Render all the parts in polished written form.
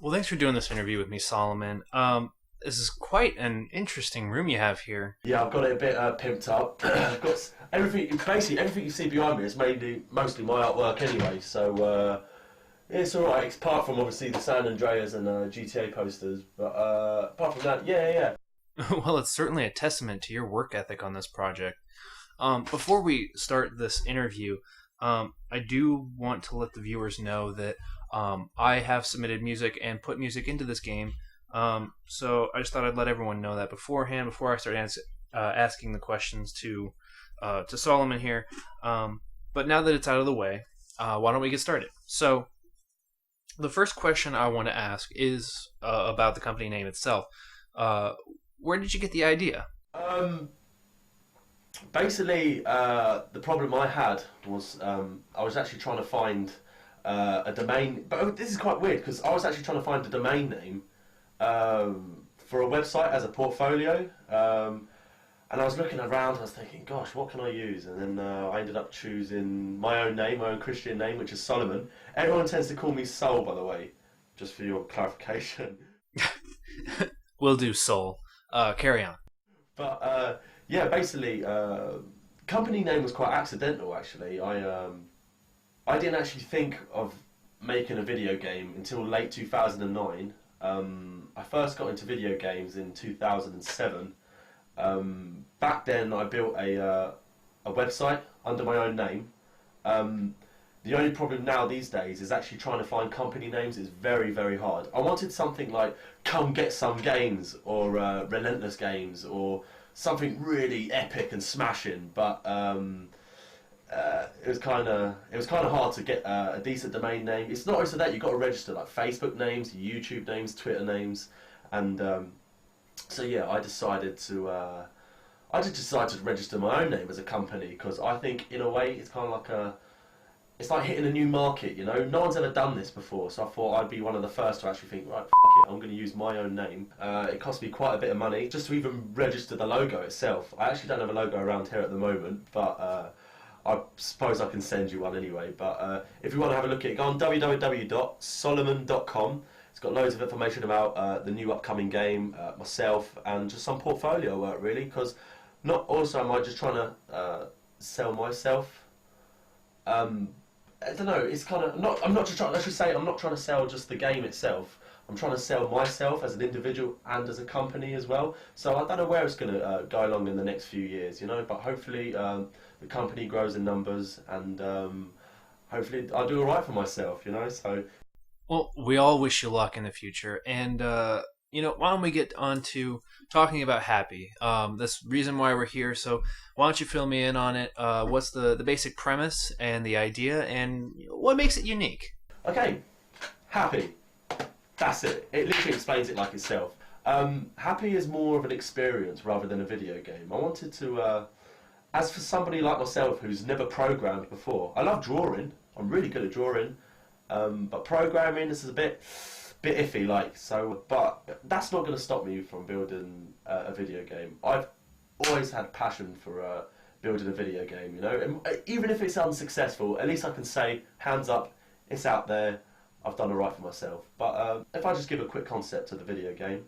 Well, thanks for doing this interview with me, Solomon. This is quite an interesting room you have here. Yeah, I've got it a bit pimped up. I've got everything. Basically, everything you see behind me is mainly mostly my artwork anyway. So it's all right. Apart from obviously the San Andreas and GTA posters, but apart from that, yeah. Well, it's certainly a testament to your work ethic on this project. Before we start this interview, I do want to let the viewers know that I have submitted music and put music into this game. So I just thought I'd let everyone know that beforehand, before I start asking the questions to Solomon here. But now that it's out of the way, why don't we get started? So the first question I want to ask is about the company name itself. Where did you get the idea? Basically, the problem I had was I was actually trying to find a domain, but this is quite weird because I was actually trying to find a domain name for a website as a portfolio, and I was looking around. I was thinking, "Gosh, what can I use?" And then I ended up choosing my own name, my own Christian name, which is Solomon. Everyone tends to call me Soul, by the way, just for your clarification. Will do, Soul. Carry on. But yeah, basically, company name was quite accidental. Actually, I didn't actually think of making a video game until late 2009. I first got into video games in 2007. Back then, I built a website under my own name. The only problem now these days is actually trying to find company names is very, very hard. I wanted something like Come Get Some Games or Relentless Games or something really epic and smashing, but it was kind of hard to get a decent domain name. It's not also that you've got to register like Facebook names, YouTube names, Twitter names, and so yeah, I just decided to register my own name as a company because I think in a way it's kind of like it's like hitting a new market, you know. No one's ever done this before, so I thought I'd be one of the first to actually think, right, f it, I'm going to use my own name. It cost me quite a bit of money just to even register the logo itself. I actually don't have a logo around here at the moment, but I suppose I can send you one anyway. But if you want to have a look at it, go on www.solomon.com. It's got loads of information about the new upcoming game, myself, and just some portfolio work, really, because not also am I just trying to sell myself. I don't know. It's kind of not. I'm not just trying. Let's just say I'm not trying to sell just the game itself. I'm trying to sell myself as an individual and as a company as well. So I don't know where it's going to go along in the next few years, you know. But hopefully the company grows in numbers, and hopefully I do all right for myself, you know. So Well, we all wish you luck in the future, and why don't we get on to talking about Happy? This reason why we're here. So why don't you fill me in on it? What's the basic premise and the idea, and what makes it unique? okay, happy. That's it. It literally explains it like itself. Happy is more of an experience rather than a video game. I wanted to, as for somebody like myself who's never programmed before, I love drawing. I'm really good at drawing, but programming this is a bit iffy. Like so, but that's not going to stop me from building a video game. I've always had passion for building a video game. You know, and even if it's unsuccessful, at least I can say, hands up, it's out there. I've done alright for myself. But if I just give a quick concept of the video game,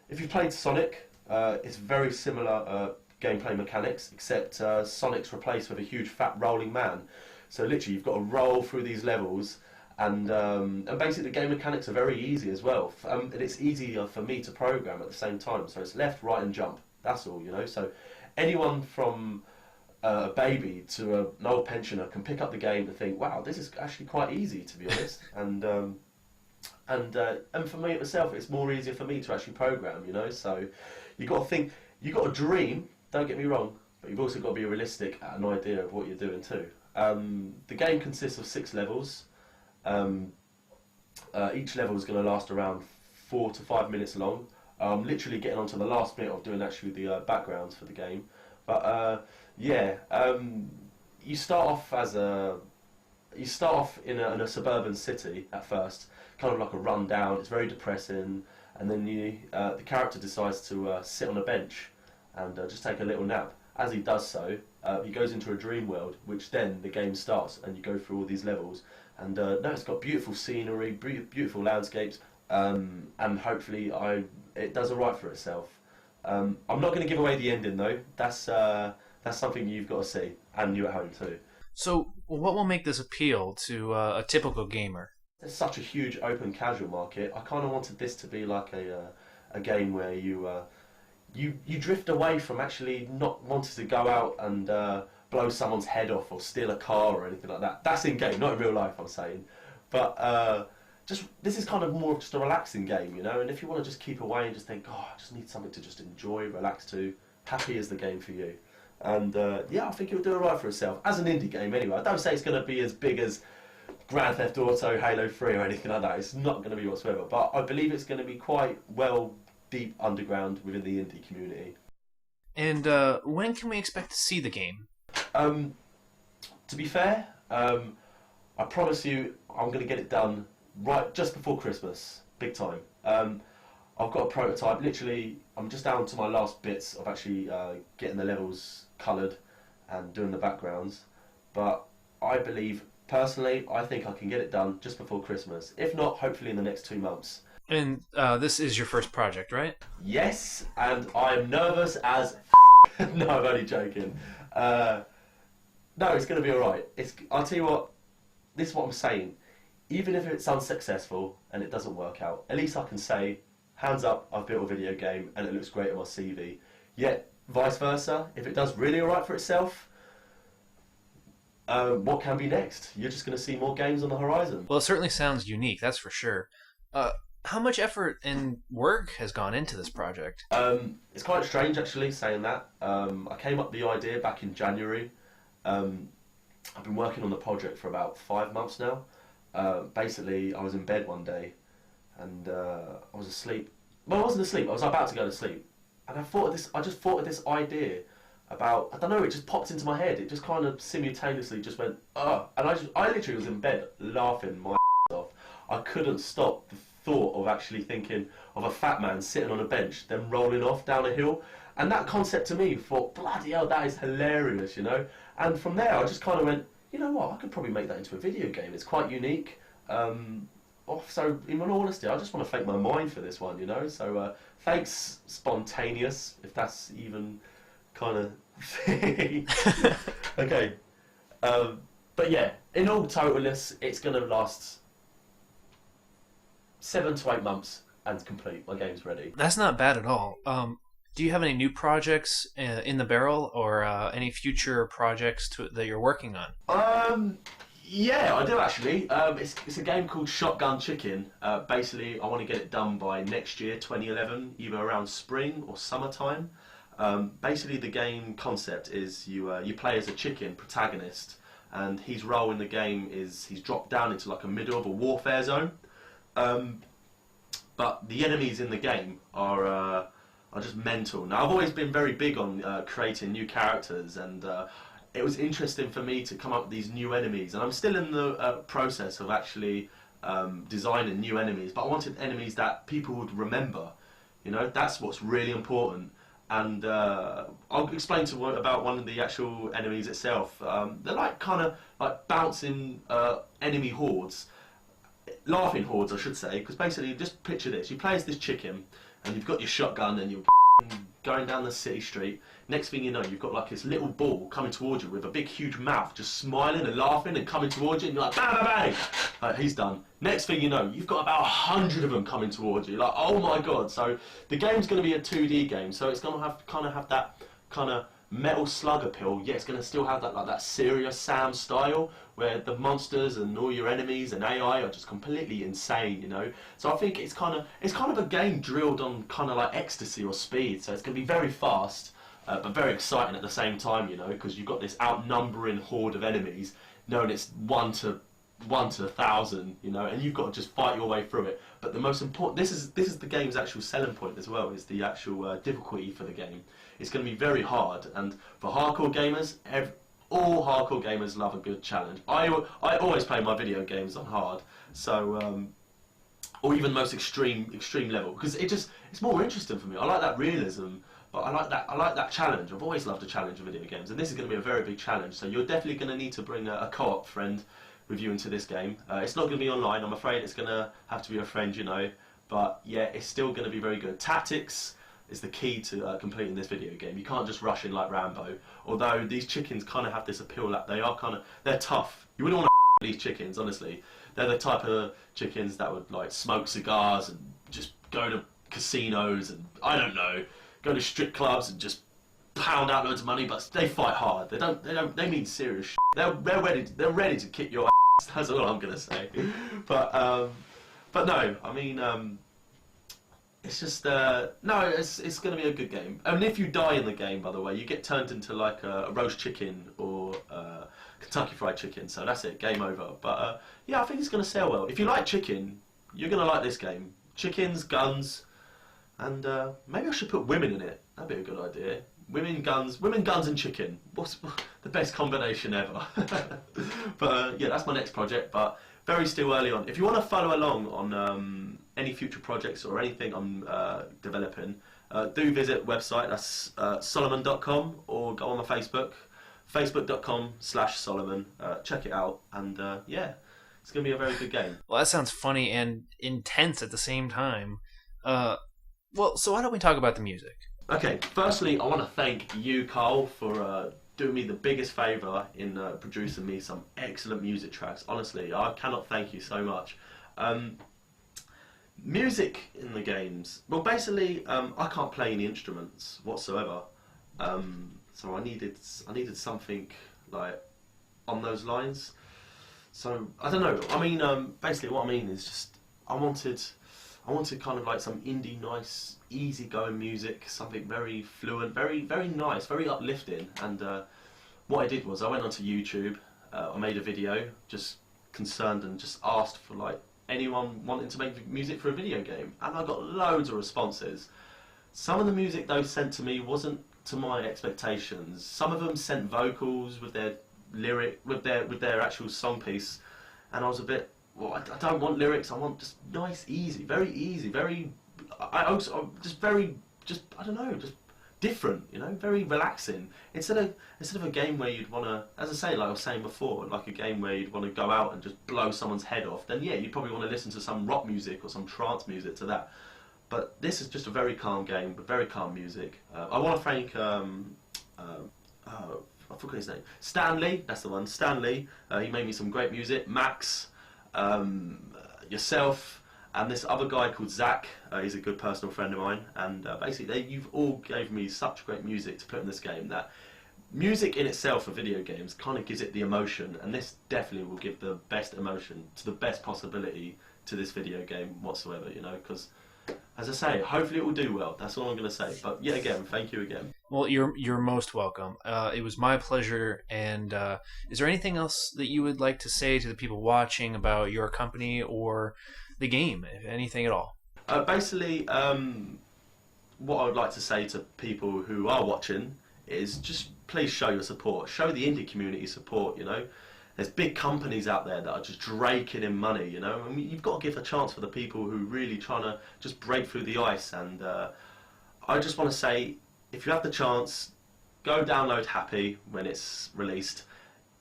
if you've played Sonic, it's very similar gameplay mechanics, except Sonic's replaced with a huge fat rolling man. So literally you've got to roll through these levels, and basically the game mechanics are very easy as well. And it's easier for me to program at the same time. So it's left, right and jump. That's all, you know. So anyone from a baby to an old pensioner can pick up the game and think, wow, this is actually quite easy, to be honest. And for me myself, it's more easier for me to actually program, you know. So you got to think, you got to dream. Don't get me wrong, but you've also got to be realistic at an idea of what you're doing too. The game consists of 6 levels. Each level is going to last around 4 to 5 minutes long. I'm literally getting onto the last bit of doing actually the backgrounds for the game. But yeah, you start off in a suburban city at first, kind of like a rundown. It's very depressing, and then the character decides to sit on a bench and just take a little nap. As he does so, he goes into a dream world, which then the game starts, and you go through all these levels. And no, it's got beautiful scenery, beautiful landscapes, and hopefully it does alright for itself. I'm not going to give away the ending though. That's something you've got to see, and you at home too. So, what will make this appeal to a typical gamer? There's such a huge open casual market. I kind of wanted this to be like a game where you drift away from actually not wanting to go out and blow someone's head off or steal a car or anything like that. That's in game, not in real life, I'm saying. But this is kind of more of just a relaxing game, you know. And if you want to just keep away and just think, oh, I just need something to just enjoy, relax to, Happy is the game for you. And yeah, I think it'll do alright for itself as an indie game. Anyway, I don't say it's going to be as big as Grand Theft Auto, Halo 3 or anything like that. It's not going to be whatsoever. But I believe it's going to be quite well deep underground within the indie community. And when can we expect to see the game? To be fair, I promise you I'm going to get it done right just before Christmas, big time. I've got a prototype, literally I'm just down to my last bits of actually getting the levels coloured and doing the backgrounds, but I believe, personally, I think I can get it done just before Christmas. If not, hopefully in the next 2 months. And this is your first project, right? Yes, and I'm nervous as no, I'm only joking. No, it's going to be alright. I'll tell you what, this is what I'm saying. Even if it's unsuccessful and it doesn't work out, at least I can say, hands up, I've built a video game and it looks great on my CV. Yet, vice versa, if it does really alright for itself, what can be next? You're just going to see more games on the horizon. Well, it certainly sounds unique, that's for sure. How much effort and work has gone into this project? It's quite strange actually saying that. I came up with the idea back in January. I've been working on the project for about 5 months now. Basically, I was in bed one day and I was asleep. Well, I wasn't asleep, I was about to go to sleep. And I just thought of this idea about, I don't know, it just popped into my head. It just kind of simultaneously just went, ugh. And I literally was in bed laughing my off. I couldn't stop the thought of actually thinking of a fat man sitting on a bench, then rolling off down a hill. And that concept to me, thought, bloody hell, that is hilarious, you know? And from there, I just kind of went, you know what, I could probably make that into a video game. It's quite unique. So, in all honesty, I just want to thank my mind for this one, you know? So, thanks, Spontaneous, if that's even kind of thing. Okay. But yeah, in all totalness, it's going to last 7 to 8 months and complete. My game's ready. That's not bad at all. Do you have any new projects in the barrel, or any future projects that you're working on? Yeah, I do actually. It's a game called Shotgun Chicken. Basically, I want to get it done by next year, 2011, either around spring or summertime. Basically, the game concept is you play as a chicken protagonist, and his role in the game is he's dropped down into like a middle of a warfare zone. But the enemies in the game are just mental. Now, I've always been very big on creating new characters, and it was interesting for me to come up with these new enemies. And I'm still in the process of actually designing new enemies, but I wanted enemies that people would remember. You know, that's what's really important. And I'll explain about one of the actual enemies itself. They're like kind of like bouncing enemy hordes. Laughing hordes, I should say, because basically, just picture this. You play as this chicken, and you've got your shotgun, and you're going down the city street. Next thing you know, you've got like this little ball coming towards you with a big, huge mouth, just smiling and laughing and coming towards you, and you're like, bang, bang, bang! He's done. Next thing you know, you've got about 100 of them coming towards you. You're like, oh my god. So, the game's going to be a 2D game, so it's going to have that kind of Metal Slug appeal, yeah, it's going to still have that like that Serious Sam style where the monsters and all your enemies and AI are just completely insane, you know. So I think it's kind of a game drilled on kind of like ecstasy or speed. So it's going to be very fast, but very exciting at the same time, you know, because you've got this outnumbering horde of enemies, knowing it's one to 1,000, you know, and you've got to just fight your way through it. But the most important, this is the game's actual selling point as well, is the actual difficulty for the game. It's going to be very hard, and for hardcore gamers, all hardcore gamers love a good challenge. I always play my video games on hard, so or even the most extreme level, because it's more interesting for me. I like that realism, but I like that challenge. I've always loved a challenge in video games, and this is going to be a very big challenge. So you're definitely going to need to bring a co-op friend with you into this game. It's not going to be online, I'm afraid. It's going to have to be a friend, you know. but yeah, it's still going to be very good. Tactics is the key to completing this video game. You can't just rush in like Rambo. Although these chickens kind of have this appeal that they're tough. You wouldn't want to these chickens, honestly. They're the type of chickens that would like smoke cigars and just go to casinos and I don't know, go to strip clubs and just pound out loads of money. But they fight hard. They mean serious shit. They're ready to kick your ass. That's all I'm gonna say. But no, I mean. It's just no. It's going to be a good game. And if you die in the game, by the way, you get turned into like a roast chicken or Kentucky Fried Chicken. So that's it, game over. But yeah, I think it's going to sell well. If you like chicken, you're going to like this game. Chickens, guns, and maybe I should put women in it. That'd be a good idea. Women, guns, and chicken. What's the best combination ever? But yeah, that's my next project. But very still early on. If you want to follow along on any future projects or anything I'm developing, do visit website. That's solloman.com, or go on my Facebook, facebook.com/Solloman. Check it out, and yeah, it's going to be a very good game. Well, that sounds funny and intense at the same time. Well, so why don't we talk about the music? Okay, firstly, I want to thank you, Carl, for doing me the biggest favour in producing me some excellent music tracks. Honestly, I cannot thank you so much. Music in the games. Well, basically, I can't play any instruments whatsoever. So I needed something like on those lines. So I don't know. I mean, basically, what I mean is just I wanted kind of like some indie, nice, easy-going music, something very fluent, very nice, very uplifting. And what I did was I went onto YouTube. I made a video just concerned and just asked for like anyone wanting to make music for a video game, and I got loads of responses. Some of the music they sent to me wasn't to my expectations. Some of them sent vocals with their with their actual song piece, and I was a bit, well, I don't want lyrics. I want just nice, easy, very I don't know, just different, you know, very relaxing. Instead of a game where you'd want to, as I say, like I was saying before, like a game where you'd want to go out and just blow someone's head off, then yeah, you'd probably want to listen to some rock music or some trance music to that. But this is just a very calm game with very calm music. I want to thank I forgot his name. Stanley, that's the one. Stanley. He made me some great music. Max, yourself, and this other guy called Zach. He's a good personal friend of mine. And basically, you've all gave me such great music to put in this game that music in itself for video games kind of gives it the emotion, and this definitely will give the best emotion to the best possibility to this video game whatsoever. You know, because, as I say, hopefully it will do well. That's all I'm going to say. But yet again, thank you again. Well, you're most welcome. It was my pleasure. And is there anything else that you would like to say to the people watching about your company or the game, if anything at all? Basically, what I would like to say to people who are watching is just please show your support. Show the indie community support, you know. There's big companies out there that are just raking in money, you know. I mean, you've got to give a chance for the people who really trying to just break through the ice. And I just want to say, if you have the chance, go download Happy when it's released.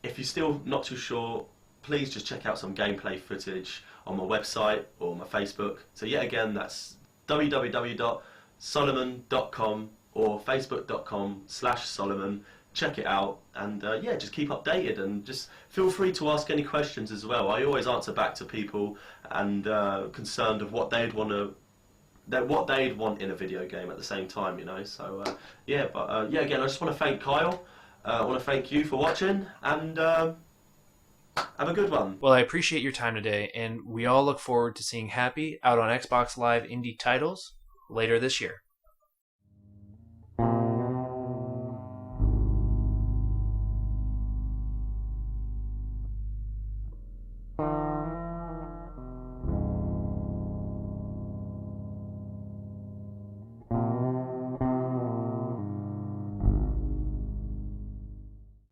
If you're still not too sure, please just check out some gameplay footage on my website or my Facebook. So yet again, that's www.solloman.com or facebook.com/Solloman. Check it out, and yeah, just keep updated, and just feel free to ask any questions as well. I always answer back to people and concerned of what they'd want in a video game at the same time, you know. So yeah, but yeah, again, I just want to thank Kyle. I want to thank you for watching, and have a good one. Well, I appreciate your time today, and we all look forward to seeing Happy out on Xbox Live indie titles later this year.